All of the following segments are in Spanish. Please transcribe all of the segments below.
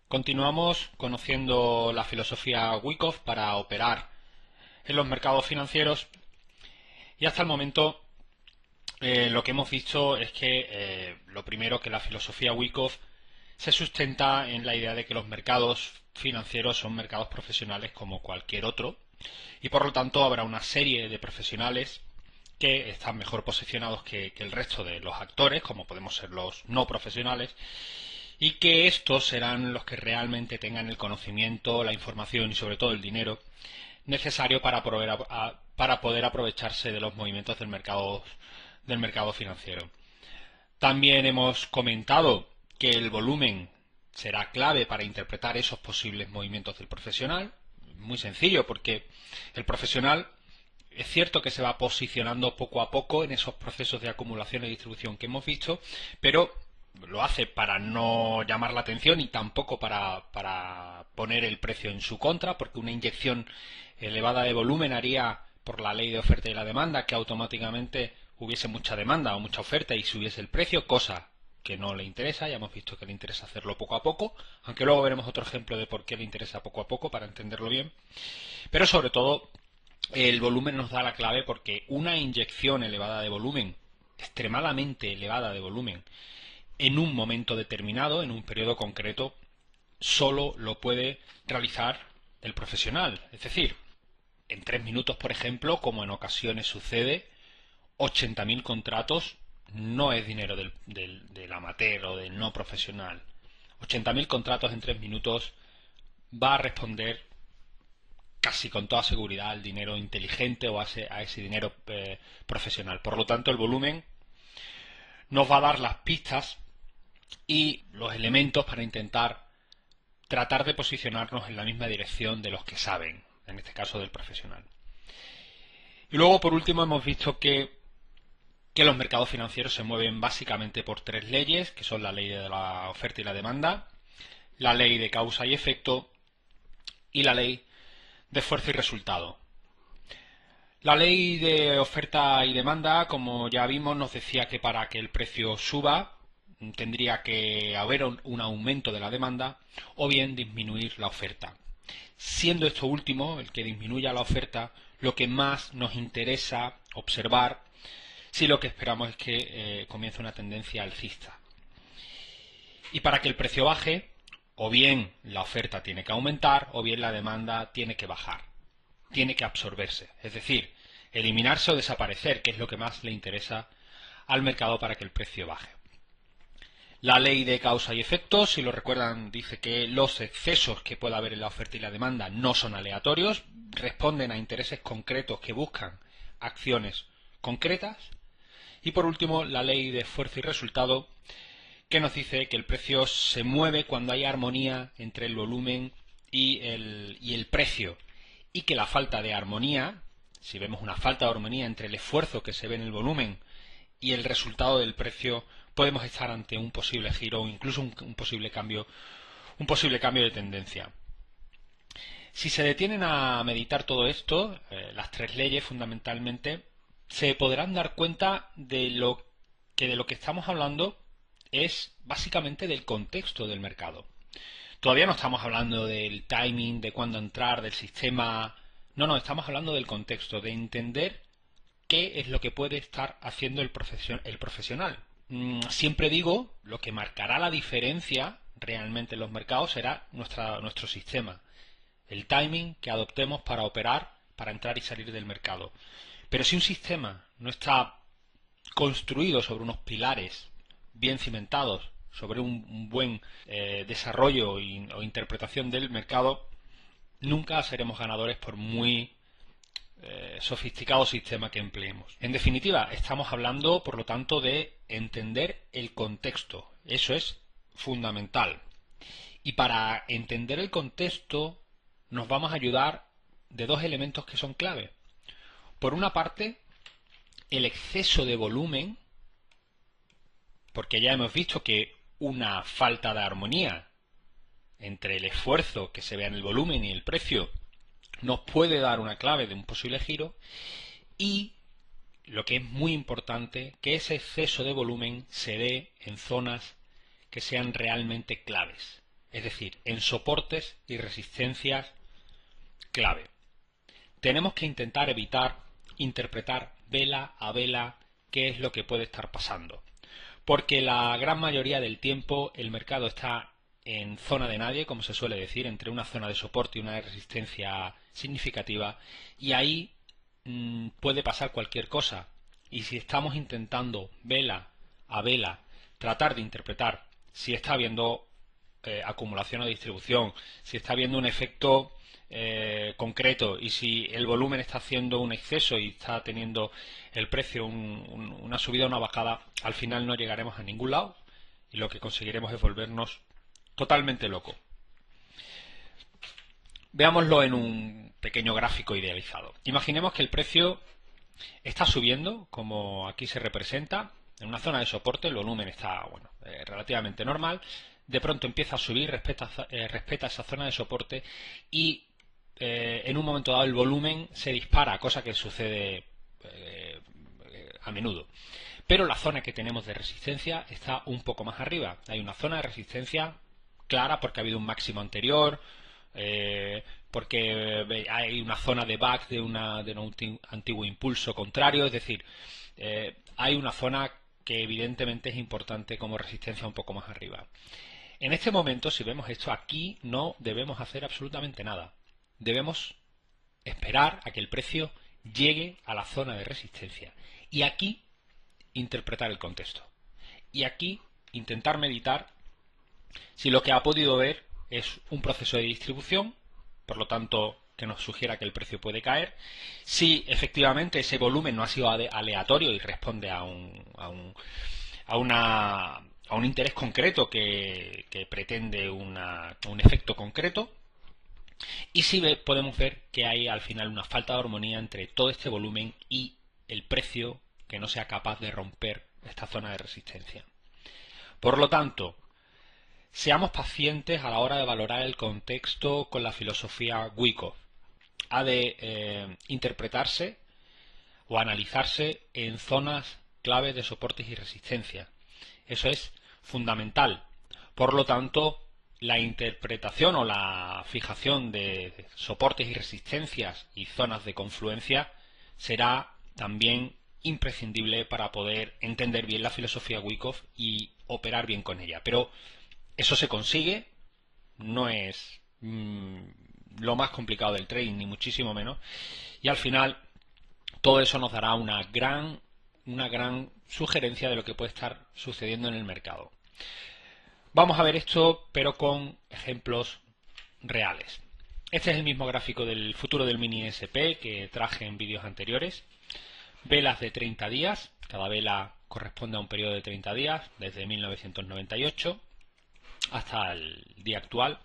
Continuamos conociendo la filosofía Wyckoff para operar en los mercados financieros y hasta el momento lo que hemos visto es que lo primero, que la filosofía Wyckoff se sustenta en la idea de que los mercados financieros son mercados profesionales como cualquier otro y por lo tanto habrá una serie de profesionales que están mejor posicionados que el resto de los actores, como podemos ser los no profesionales, y que estos serán los que realmente tengan el conocimiento, la información y sobre todo el dinero necesario para poder aprovecharse de los movimientos del mercado financiero. También hemos comentado que el volumen será clave para interpretar esos posibles movimientos del profesional. Muy sencillo, porque el profesional es cierto que se va posicionando poco a poco en esos procesos de acumulación y distribución que hemos visto, pero lo hace para no llamar la atención y tampoco para poner el precio en su contra, porque una inyección elevada de volumen haría, por la ley de oferta y la demanda, que automáticamente hubiese mucha demanda o mucha oferta y subiese el precio, cosa que no le interesa. Ya hemos visto que le interesa hacerlo poco a poco, aunque luego veremos otro ejemplo de por qué le interesa poco a poco para entenderlo bien. Pero sobre todo el volumen nos da la clave, porque una inyección elevada de volumen, extremadamente elevada de volumen, en un momento determinado, en un periodo concreto, solo lo puede realizar el profesional. Es decir, en 3 minutos, por ejemplo, como en ocasiones sucede, 80.000 contratos no es dinero del amateur o del no profesional. 80.000 contratos en 3 minutos va a responder casi con toda seguridad al dinero inteligente o a ese dinero profesional. Por lo tanto, el volumen nos va a dar las pistas y los elementos para intentar tratar de posicionarnos en la misma dirección de los que saben, en este caso del profesional. Y luego, por último, hemos visto que los mercados financieros se mueven básicamente por 3 leyes, que son la ley de la oferta y la demanda, la ley de causa y efecto y la ley de esfuerzo y resultado. La ley de oferta y demanda, como ya vimos, nos decía que para que el precio suba tendría que haber un aumento de la demanda o bien disminuir la oferta. Siendo esto último, el que disminuya la oferta, lo que más nos interesa observar si lo que esperamos es que comience una tendencia alcista. Y para que el precio baje, o bien la oferta tiene que aumentar o bien la demanda tiene que bajar, tiene que absorberse, es decir, eliminarse o desaparecer, que es lo que más le interesa al mercado para que el precio baje. La ley de causa y efecto, si lo recuerdan, dice que los excesos que pueda haber en la oferta y la demanda no son aleatorios, responden a intereses concretos que buscan acciones concretas. Y por último, la ley de esfuerzo y resultado, que nos dice que el precio se mueve cuando hay armonía entre el volumen y el precio, y que la falta de armonía, si vemos una falta de armonía entre el esfuerzo que se ve en el volumen y el resultado del precio, podemos estar ante un posible giro o incluso un posible cambio de tendencia. Si se detienen a meditar todo esto, las 3 leyes fundamentalmente, se podrán dar cuenta de lo que estamos hablando es básicamente del contexto del mercado. Todavía no estamos hablando del timing, de cuándo entrar, del sistema. No, estamos hablando del contexto, de entender qué es lo que puede estar haciendo el profesional. Siempre digo, lo que marcará la diferencia realmente en los mercados será nuestro sistema, el timing que adoptemos para operar, para entrar y salir del mercado. Pero si un sistema no está construido sobre unos pilares bien cimentados, sobre un buen desarrollo o interpretación del mercado, nunca seremos ganadores por muy sofisticado sistema que empleemos. En definitiva, estamos hablando, por lo tanto, de entender el contexto. Eso es fundamental. Y para entender el contexto nos vamos a ayudar de 2 elementos que son clave. Por una parte, el exceso de volumen, porque ya hemos visto que una falta de armonía entre el esfuerzo que se ve en el volumen y el precio nos puede dar una clave de un posible giro, y lo que es muy importante, que ese exceso de volumen se dé en zonas que sean realmente claves. es decir, en soportes y resistencias clave. Tenemos que intentar evitar interpretar vela a vela qué es lo que puede estar pasando, porque la gran mayoría del tiempo el mercado está en zona de nadie, como se suele decir, entre una zona de soporte y una de resistencia significativa, y ahí puede pasar cualquier cosa. Y si estamos intentando vela a vela tratar de interpretar si está habiendo acumulación o distribución, si está habiendo un efecto concreto y si el volumen está haciendo un exceso y está teniendo el precio una subida o una bajada, al final no llegaremos a ningún lado y lo que conseguiremos es volvernos totalmente locos. Veámoslo en un pequeño gráfico idealizado. Imaginemos que el precio está subiendo, como aquí se representa, en una zona de soporte, el volumen está relativamente normal, de pronto empieza a subir, respeta esa zona de soporte y en un momento dado el volumen se dispara, cosa que sucede a menudo. Pero la zona que tenemos de resistencia está un poco más arriba. Hay una zona de resistencia clara porque ha habido un máximo anterior, porque hay una zona de back de un antiguo impulso contrario, es decir, hay una zona que evidentemente es importante como resistencia un poco más arriba. En este momento, si vemos esto aquí, no debemos hacer absolutamente nada. Debemos esperar a que el precio llegue a la zona de resistencia y aquí interpretar el contexto. Y aquí intentar meditar si lo que ha podido ver es un proceso de distribución, por lo tanto que nos sugiera que el precio puede caer, si efectivamente ese volumen no ha sido aleatorio y responde a un interés concreto que pretende un efecto concreto, y si podemos ver que hay al final una falta de armonía entre todo este volumen y el precio que no sea capaz de romper esta zona de resistencia. Por lo tanto, seamos pacientes a la hora de valorar el contexto con la filosofía Wyckoff. Ha de interpretarse o analizarse en zonas claves de soportes y resistencia. Eso es fundamental. Por lo tanto, la interpretación o la fijación de soportes y resistencias y zonas de confluencia será también imprescindible para poder entender bien la filosofía Wyckoff y operar bien con ella. Pero eso se consigue, no es lo más complicado del trading, ni muchísimo menos, y al final todo eso nos dará una gran sugerencia de lo que puede estar sucediendo en el mercado. Vamos a ver esto, pero con ejemplos reales. Este es el mismo gráfico del futuro del mini SP que traje en vídeos anteriores. Velas de 30 días, cada vela corresponde a un periodo de 30 días, desde 1998 hasta el día actual.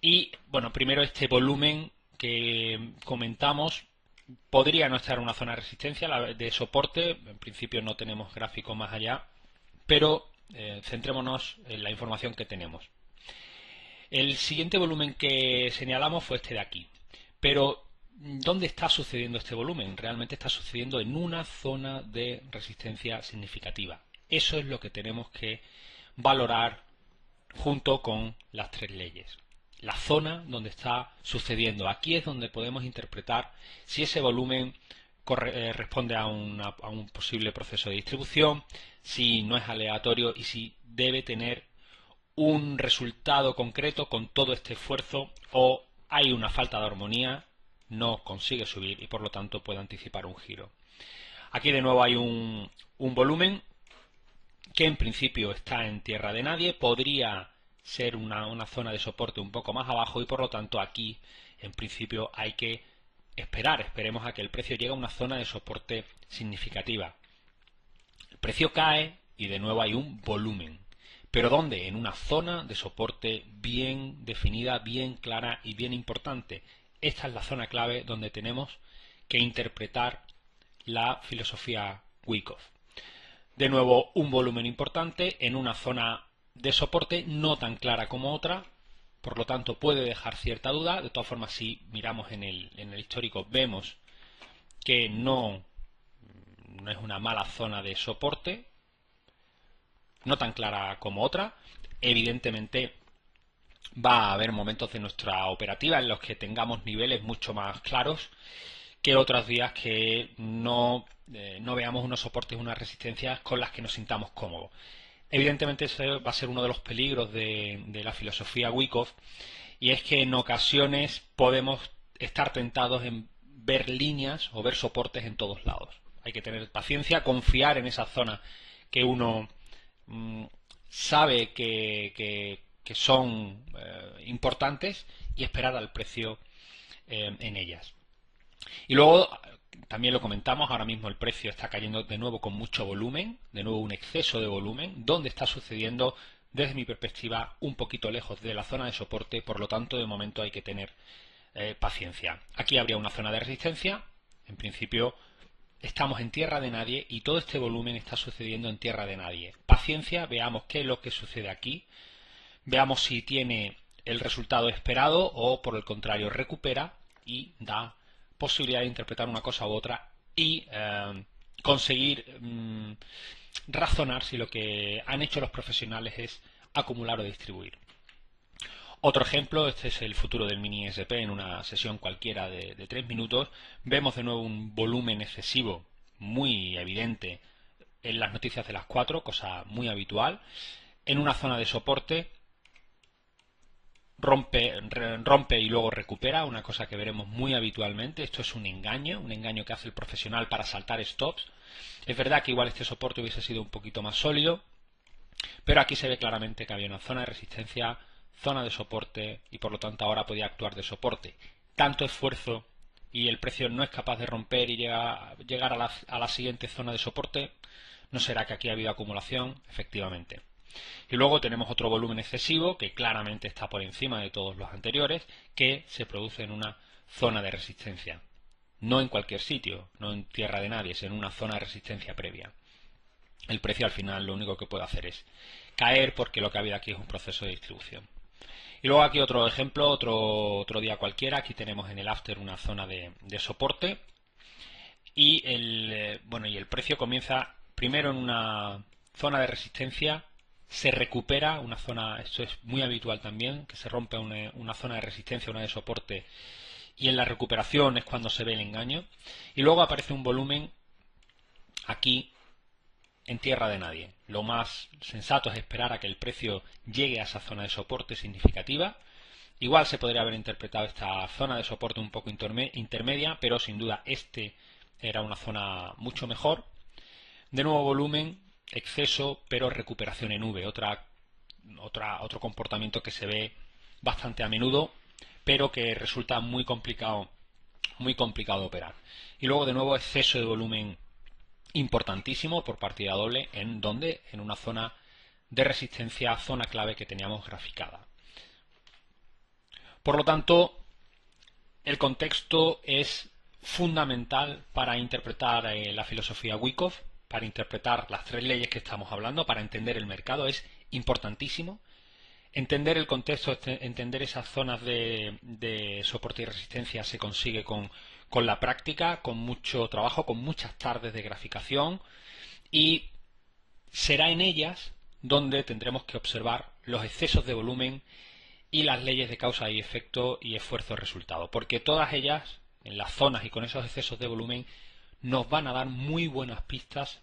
Y bueno, primero este volumen que comentamos podría no estar en una zona de resistencia, de soporte. En principio no tenemos gráfico más allá, pero centrémonos en la información que tenemos. El siguiente volumen que señalamos fue este de aquí. Pero ¿dónde está sucediendo este volumen? Realmente está sucediendo en una zona de resistencia significativa. Eso es lo que tenemos que valorar junto con las tres leyes. La zona donde está sucediendo. Aquí es donde podemos interpretar si ese volumen responde a un posible proceso de distribución, si no es aleatorio y si debe tener un resultado concreto con todo este esfuerzo o hay una falta de armonía, no consigue subir y por lo tanto puede anticipar un giro. Aquí de nuevo hay un volumen que en principio está en tierra de nadie, podría ser una zona de soporte un poco más abajo y por lo tanto aquí en principio hay que esperemos a que el precio llegue a una zona de soporte significativa. El precio cae y de nuevo hay un volumen. ¿Pero dónde? En una zona de soporte bien definida, bien clara y bien importante. Esta es la zona clave donde tenemos que interpretar la filosofía Wyckoff. De nuevo, un volumen importante en una zona de soporte no tan clara como otra, por lo tanto puede dejar cierta duda. De todas formas, si miramos en el histórico vemos que no es una mala zona de soporte, no tan clara como otra. Evidentemente va a haber momentos de nuestra operativa en los que tengamos niveles mucho más claros que otros días que no veamos unos soportes, unas resistencias con las que nos sintamos cómodos. Evidentemente ese va a ser uno de los peligros de la filosofía Wyckoff, y es que en ocasiones podemos estar tentados en ver líneas o ver soportes en todos lados. Hay que tener paciencia, confiar en esa zona que uno sabe que son importantes, y esperar al precio en ellas. Y luego, también lo comentamos, ahora mismo el precio está cayendo de nuevo con mucho volumen, de nuevo un exceso de volumen, donde está sucediendo, desde mi perspectiva, un poquito lejos de la zona de soporte. Por lo tanto, de momento hay que tener paciencia. Aquí habría una zona de resistencia. En principio estamos en tierra de nadie y todo este volumen está sucediendo en tierra de nadie. Paciencia, veamos qué es lo que sucede aquí, veamos si tiene el resultado esperado o por el contrario recupera y da posibilidad de interpretar una cosa u otra y conseguir razonar si lo que han hecho los profesionales es acumular o distribuir. Otro ejemplo, este es el futuro del mini SP en una sesión cualquiera de 3 minutos. Vemos de nuevo un volumen excesivo muy evidente en las noticias de las 4, cosa muy habitual. En una zona de soporte rompe y luego recupera, una cosa que veremos muy habitualmente. Esto es un engaño que hace el profesional para saltar stops. Es verdad que igual este soporte hubiese sido un poquito más sólido, pero aquí se ve claramente que había una zona de resistencia, zona de soporte, y por lo tanto ahora podía actuar de soporte. Tanto esfuerzo y el precio no es capaz de romper y llegar a la siguiente zona de soporte. ¿No será que aquí ha habido acumulación? Efectivamente. Y luego tenemos otro volumen excesivo que claramente está por encima de todos los anteriores, que se produce en una zona de resistencia. No en cualquier sitio, no en tierra de nadie, sino en una zona de resistencia previa. El precio al final lo único que puede hacer es caer, porque lo que ha habido aquí es un proceso de distribución. Y luego aquí otro ejemplo, otro día cualquiera. Aquí tenemos en el after una zona de soporte y el precio comienza primero en una zona de resistencia, se recupera una zona, esto es muy habitual también, que se rompe una zona de resistencia, una de soporte, y en la recuperación es cuando se ve el engaño, y luego aparece un volumen aquí en tierra de nadie. Lo más sensato es esperar a que el precio llegue a esa zona de soporte significativa. Igual se podría haber interpretado esta zona de soporte un poco intermedia, pero sin duda era una zona mucho mejor. De nuevo volumen, exceso, pero recuperación en V, otro comportamiento que se ve bastante a menudo, pero que resulta muy complicado de operar. Y luego de nuevo exceso de volumen importantísimo por partida doble, en una zona de resistencia, zona clave que teníamos graficada. Por lo tanto, el contexto es fundamental para interpretar la filosofía Wyckoff, para interpretar las 3 leyes que estamos hablando, para entender el mercado. Es importantísimo entender el contexto, entender esas zonas de soporte y resistencia. Se consigue con la práctica, con mucho trabajo, con muchas tardes de graficación, y será en ellas donde tendremos que observar los excesos de volumen y las leyes de causa y efecto y esfuerzo-resultado, porque todas ellas, en las zonas y con esos excesos de volumen, nos van a dar muy buenas pistas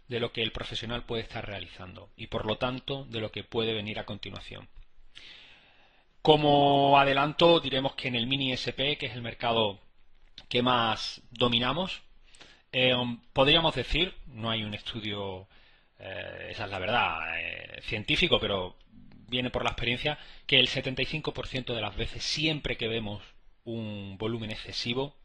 de lo que el profesional puede estar realizando y por lo tanto de lo que puede venir a continuación. Como adelanto, diremos que en el mini SP, que es el mercado que más dominamos, podríamos decir, no hay un estudio, esa es la verdad, científico, pero viene por la experiencia, que el 75% de las veces, siempre que vemos un volumen excesivo,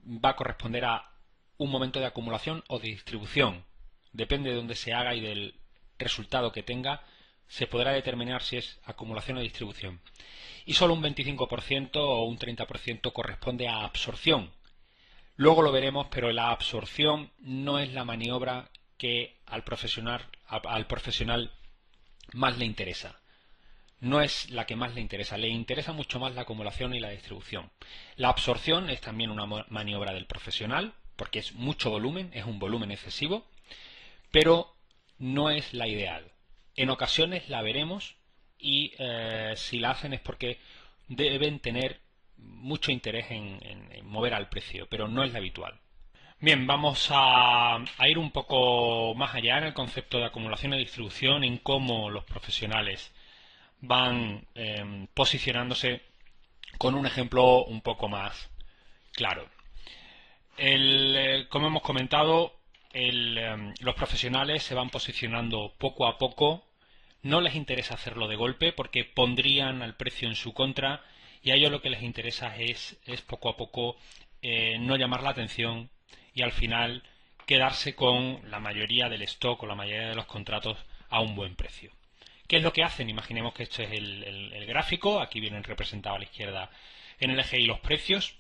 va a corresponder a un momento de acumulación o de distribución. Depende de dónde se haga y del resultado que tenga, se podrá determinar si es acumulación o distribución. Y solo un 25% o un 30% corresponde a absorción. Luego lo veremos, pero la absorción no es la maniobra que al profesional más le interesa. No es la que más le interesa mucho más la acumulación y la distribución. La absorción es también una maniobra del profesional, porque es mucho volumen, es un volumen excesivo, pero no es la ideal. En ocasiones la veremos y si la hacen es porque deben tener mucho interés en mover al precio, pero no es lo habitual. Bien, vamos a ir un poco más allá en el concepto de acumulación y distribución, en cómo los profesionales van posicionándose con un ejemplo un poco más claro. Como hemos comentado, los profesionales se van posicionando poco a poco. No les interesa hacerlo de golpe porque pondrían al precio en su contra, y a ellos lo que les interesa es poco a poco no llamar la atención y al final quedarse con la mayoría del stock o la mayoría de los contratos a un buen precio. ¿Qué es lo que hacen? Imaginemos que este es el gráfico. Aquí vienen representados a la izquierda en el eje Y los precios.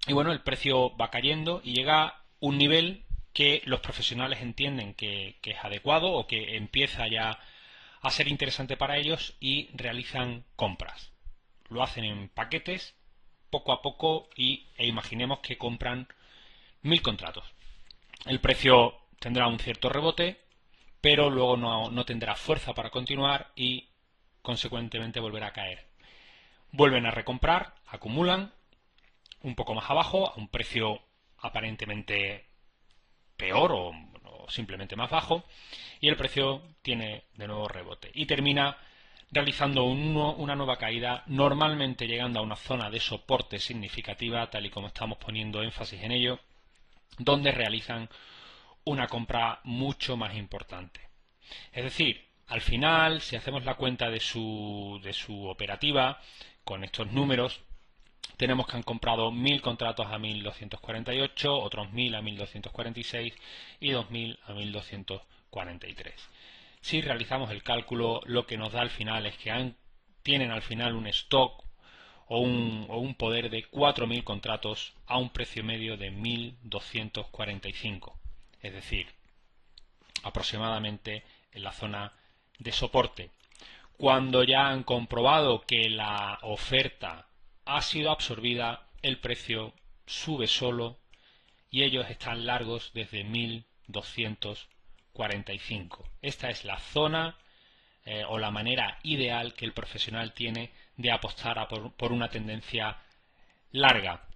Y bueno, el precio va cayendo y llega a un nivel que los profesionales entienden que es adecuado o que empieza ya a ser interesante para ellos y realizan compras. Lo hacen en paquetes, poco a poco, e imaginemos que compran 1000 contratos. El precio tendrá un cierto rebote, pero luego no tendrá fuerza para continuar y consecuentemente volverá a caer. Vuelven a recomprar, acumulan un poco más abajo, a un precio aparentemente peor o simplemente más bajo, y el precio tiene de nuevo rebote y termina realizando una nueva caída, normalmente llegando a una zona de soporte significativa, tal y como estamos poniendo énfasis en ello, donde realizan una compra mucho más importante. Es decir, al final, si hacemos la cuenta de su operativa con estos números, tenemos que han comprado 1000 contratos a 1248, otros 1000 a 1246 y 2000 a 1243. Si realizamos el cálculo, lo que nos da al final es que tienen al final un stock o un poder de 4000 contratos a un precio medio de 1245. Es decir, aproximadamente en la zona de soporte. Cuando ya han comprobado que la oferta ha sido absorbida, el precio sube solo y ellos están largos desde 1245. Esta es la zona o la manera ideal que el profesional tiene de apostar por una tendencia larga.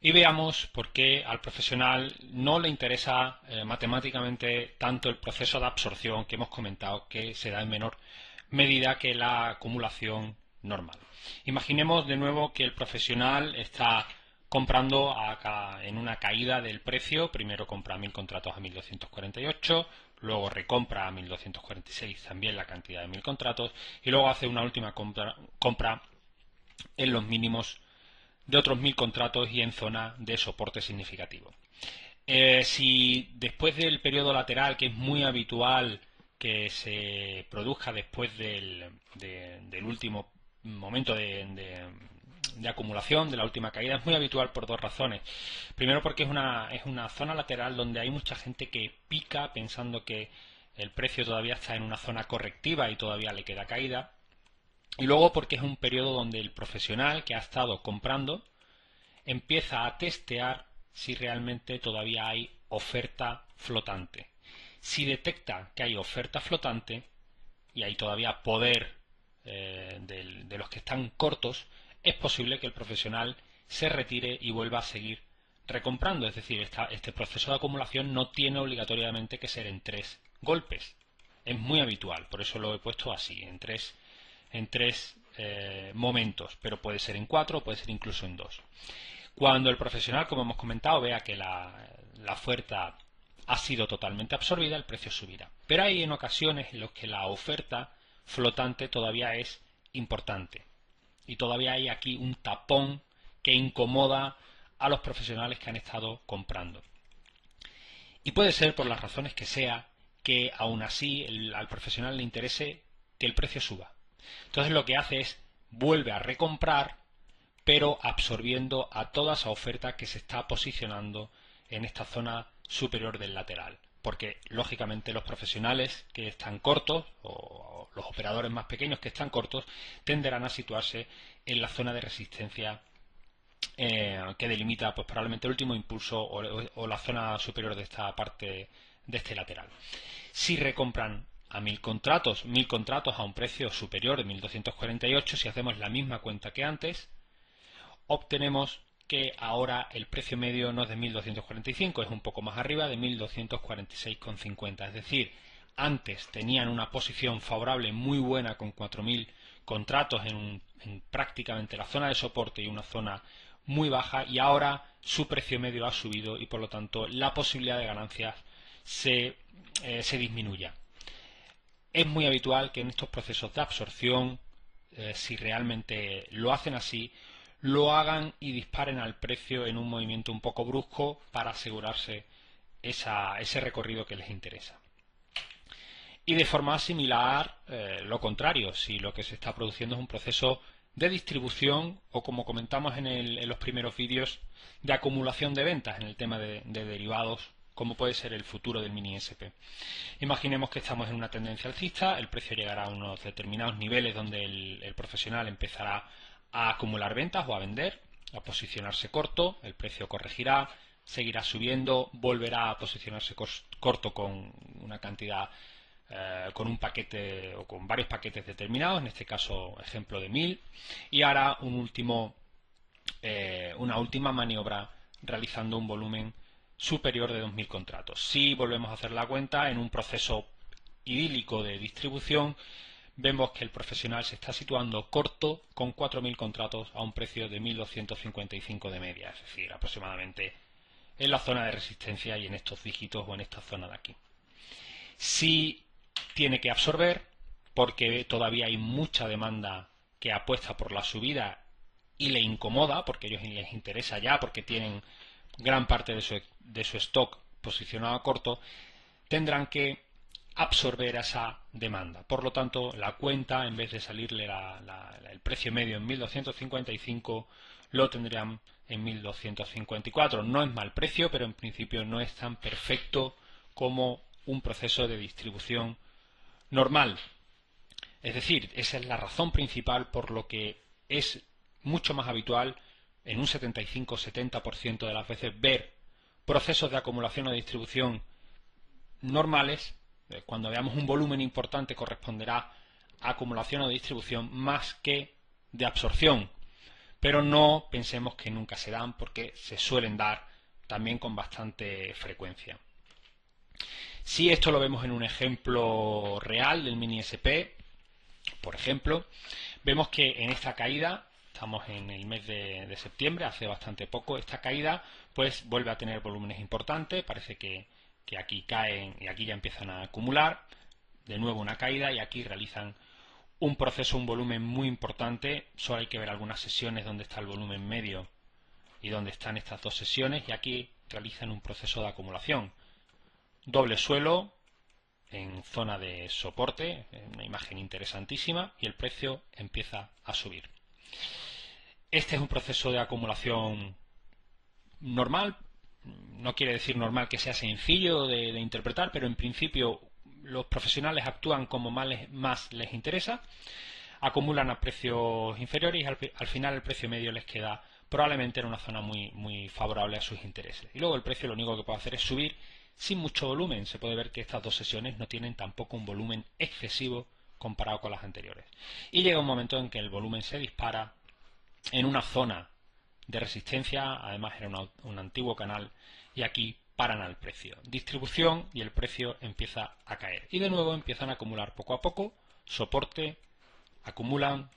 Y veamos por qué al profesional no le interesa matemáticamente tanto el proceso de absorción que hemos comentado, que se da en menor medida que la acumulación normal. Imaginemos de nuevo que el profesional está comprando en una caída del precio. Primero compra 1000 contratos a 1248, luego recompra a 1246 también la cantidad de 1000 contratos y luego hace una última compra en los mínimos de otros 1000 contratos y en zona de soporte significativo. Si después del periodo lateral, que es muy habitual que se produzca después del último momento de acumulación, de la última caída, es muy habitual por dos razones. Primero porque es una zona lateral donde hay mucha gente que pica pensando que el precio todavía está en una zona correctiva y todavía le queda caída. Y luego porque es un periodo donde el profesional que ha estado comprando empieza a testear si realmente todavía hay oferta flotante. Si detecta que hay oferta flotante y hay todavía poder de los que están cortos, es posible que el profesional se retire y vuelva a seguir recomprando. Es decir, este proceso de acumulación no tiene obligatoriamente que ser en 3 golpes. Es muy habitual, por eso lo he puesto así, en tres momentos, pero puede ser en 4 o puede ser incluso en 2. Cuando el profesional, como hemos comentado, vea que la oferta ha sido totalmente absorbida, el precio subirá. Pero hay en ocasiones en las que la oferta flotante todavía es importante y todavía hay aquí un tapón que incomoda a los profesionales que han estado comprando. Y puede ser, por las razones que sea, que aún así al profesional le interese que el precio suba. Entonces lo que hace es vuelve a recomprar, pero absorbiendo a toda esa oferta que se está posicionando en esta zona superior del lateral. Porque, lógicamente, los profesionales que están cortos, o los operadores más pequeños que están cortos, tenderán a situarse en la zona de resistencia que delimita pues probablemente el último impulso o la zona superior de esta parte de este lateral. Si recompran a 1000 contratos, 1000 contratos a un precio superior de 1248. Si hacemos la misma cuenta que antes, obtenemos que ahora el precio medio no es de 1245, es un poco más arriba, de 1246,50. Es decir, antes tenían una posición favorable muy buena con 4000 contratos en prácticamente la zona de soporte y una zona muy baja, y ahora su precio medio ha subido y por lo tanto la posibilidad de ganancias se disminuya. Es muy habitual que en estos procesos de absorción, si realmente lo hacen así, lo hagan y disparen al precio en un movimiento un poco brusco para asegurarse ese recorrido que les interesa. Y de forma similar, lo contrario, si lo que se está produciendo es un proceso de distribución o, como comentamos en los primeros vídeos, de acumulación de ventas en el tema de derivados, como puede ser el futuro del mini SP. Imaginemos que estamos en una tendencia alcista, el precio llegará a unos determinados niveles donde el profesional empezará a acumular ventas o a vender, a posicionarse corto, el precio corregirá, seguirá subiendo, volverá a posicionarse corto con una cantidad, con un paquete o con varios paquetes determinados, en este caso ejemplo de 1000, y hará una última maniobra realizando un volumen superior de 2000 contratos. Si volvemos a hacer la cuenta en un proceso idílico de distribución, vemos que el profesional se está situando corto con 4000 contratos a un precio de 1255 de media, es decir, aproximadamente en la zona de resistencia y en estos dígitos o en esta zona de aquí. Si tiene que absorber, porque todavía hay mucha demanda que apuesta por la subida y le incomoda, porque a ellos les interesa ya, porque tienen gran parte de su stock posicionado a corto, tendrán que absorber esa demanda. Por lo tanto, la cuenta, en vez de salirle el precio medio en 1255, lo tendrían en 1254. No es mal precio, pero en principio no es tan perfecto como un proceso de distribución normal. Es decir, esa es la razón principal por lo que es mucho más habitual en un 75-70% de las veces ver procesos de acumulación o distribución normales. Cuando veamos un volumen importante corresponderá a acumulación o distribución más que de absorción, pero no pensemos que nunca se dan, porque se suelen dar también con bastante frecuencia. Si esto lo vemos en un ejemplo real del mini SP, por ejemplo, vemos que en esta caída, estamos en el mes de septiembre, hace bastante poco, esta caída pues vuelve a tener volúmenes importantes, parece que aquí caen y aquí ya empiezan a acumular, de nuevo una caída, y aquí realizan un proceso, un volumen muy importante. Solo hay que ver algunas sesiones donde está el volumen medio y donde están estas dos sesiones, y aquí realizan un proceso de acumulación. Doble suelo en zona de soporte, una imagen interesantísima, y el precio empieza a subir. Este es un proceso de acumulación normal. No quiere decir normal que sea sencillo de interpretar, pero en principio los profesionales actúan como más les interesa, acumulan a precios inferiores y al final el precio medio les queda probablemente en una zona muy favorable a sus intereses. Y luego el precio lo único que puede hacer es subir sin mucho volumen. Se puede ver que estas dos sesiones no tienen tampoco un volumen excesivo comparado con las anteriores. Y llega un momento en que el volumen se dispara en una zona de resistencia, además era un antiguo canal, y aquí paran al precio. Distribución y el precio empieza a caer. Y de nuevo empiezan a acumular poco a poco, soporte, acumulan,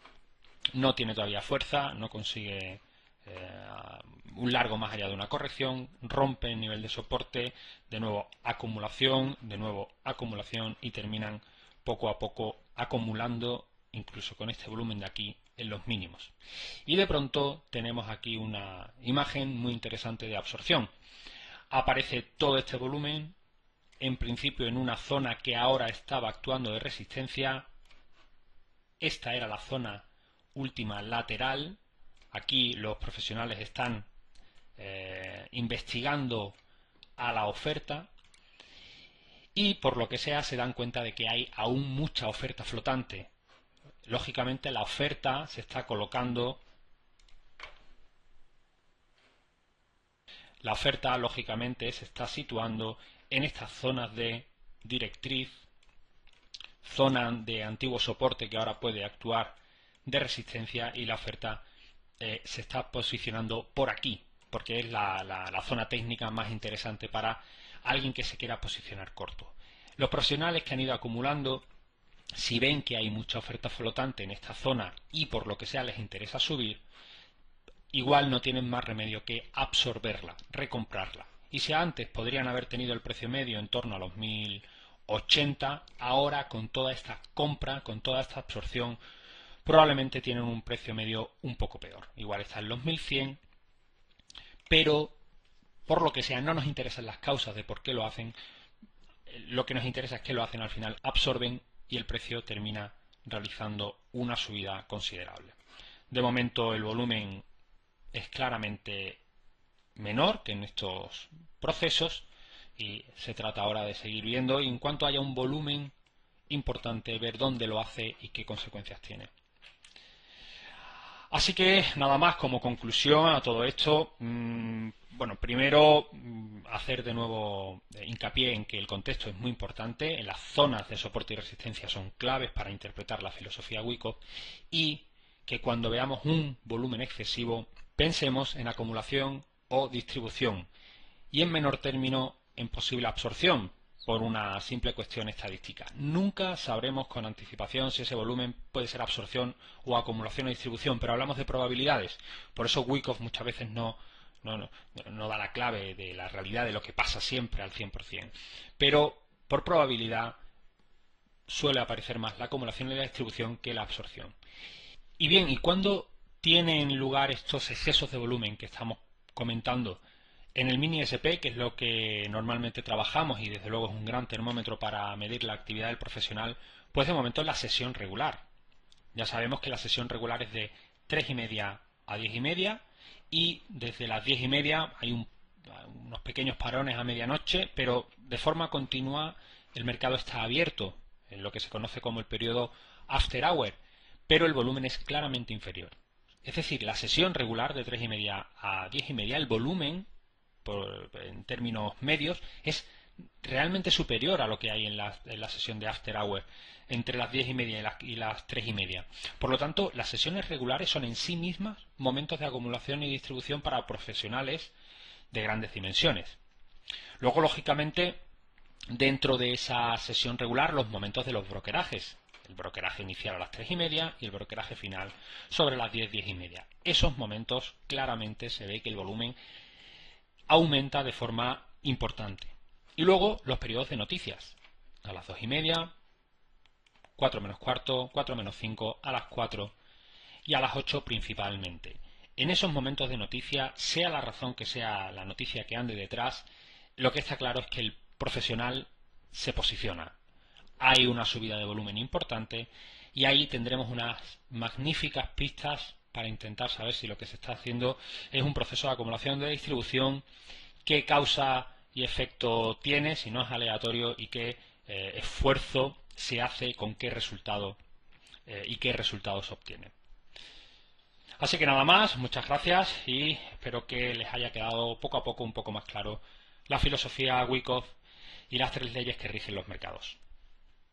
no tiene todavía fuerza, no consigue un largo más allá de una corrección, rompe el nivel de soporte, de nuevo acumulación y terminan poco a poco acumulando, incluso con este volumen de aquí, en los mínimos. Y de pronto tenemos aquí una imagen muy interesante de absorción. Aparece todo este volumen, en principio en una zona que ahora estaba actuando de resistencia. Esta era la zona última lateral. Aquí los profesionales están investigando a la oferta, y por lo que sea se dan cuenta de que hay aún mucha oferta flotante. Lógicamente la oferta se está colocando, lógicamente se está situando en estas zonas de directriz zona de antiguo soporte que ahora puede actuar de resistencia, y la oferta se está posicionando por aquí, porque es la zona técnica más interesante para alguien que se quiera posicionar corto. Los profesionales que han ido acumulando, si ven que hay mucha oferta flotante en esta zona y por lo que sea les interesa subir, igual no tienen más remedio que absorberla, recomprarla. Y si antes podrían haber tenido el precio medio en torno a los 1080, ahora con toda esta compra, con toda esta absorción, probablemente tienen un precio medio un poco peor. Igual está en los 1100, pero por lo que sea no nos interesan las causas de por qué lo hacen. Lo que nos interesa es que lo hacen al final, absorben y el precio termina realizando una subida considerable. De momento el volumen es claramente menor que en estos procesos y se trata ahora de seguir viendo, y en cuanto haya un volumen importante, ver dónde lo hace y qué consecuencias tiene. Así que nada más como conclusión a todo esto. Bueno, primero hacer de nuevo hincapié en que el contexto es muy importante, en las zonas de soporte y resistencia son claves para interpretar la filosofía Wyckoff, y que cuando veamos un volumen excesivo pensemos en acumulación o distribución, y en menor término en posible absorción por una simple cuestión estadística. Nunca sabremos con anticipación si ese volumen puede ser absorción o acumulación o distribución, pero hablamos de probabilidades. Por eso Wyckoff muchas veces no da la clave de la realidad de lo que pasa siempre al 100%. Pero por probabilidad suele aparecer más la acumulación y la distribución que la absorción. Y bien, ¿y cuándo tienen lugar estos excesos de volumen que estamos comentando? En el mini SP, que es lo que normalmente trabajamos y desde luego es un gran termómetro para medir la actividad del profesional, pues de momento es la sesión regular. Ya sabemos que la sesión regular es de 3:30 a 10:30, y desde las 10:30 hay unos pequeños parones a medianoche, pero de forma continua el mercado está abierto en lo que se conoce como el periodo after hour, pero el volumen es claramente inferior. Es decir, la sesión regular de 3:30 a 10:30, el volumen en términos medios es realmente superior a lo que hay en la sesión de after hour entre las 10:30 y las 3:30. Por lo tanto, las sesiones regulares son en sí mismas momentos de acumulación y distribución para profesionales de grandes dimensiones. Luego, lógicamente, dentro de esa sesión regular, los momentos de los brokerajes. El brokeraje inicial a las 3:30 y el brokeraje final sobre las 10:30. Esos momentos claramente se ve que el volumen aumenta de forma importante. Y luego los periodos de noticias. A las 2:30, 4 menos cuarto, 4 menos 5, a las 4 y a las 8 principalmente. En esos momentos de noticia, sea la razón que sea la noticia que ande detrás, lo que está claro es que el profesional se posiciona. Hay una subida de volumen importante y ahí tendremos unas magníficas pistas para intentar saber si lo que se está haciendo es un proceso de acumulación de distribución, qué causa y efecto tiene, si no es aleatorio, y qué esfuerzo se hace, con qué resultado y qué resultados se obtiene. Así que nada más, muchas gracias y espero que les haya quedado poco a poco un poco más claro la filosofía Wyckoff y las 3 leyes que rigen los mercados.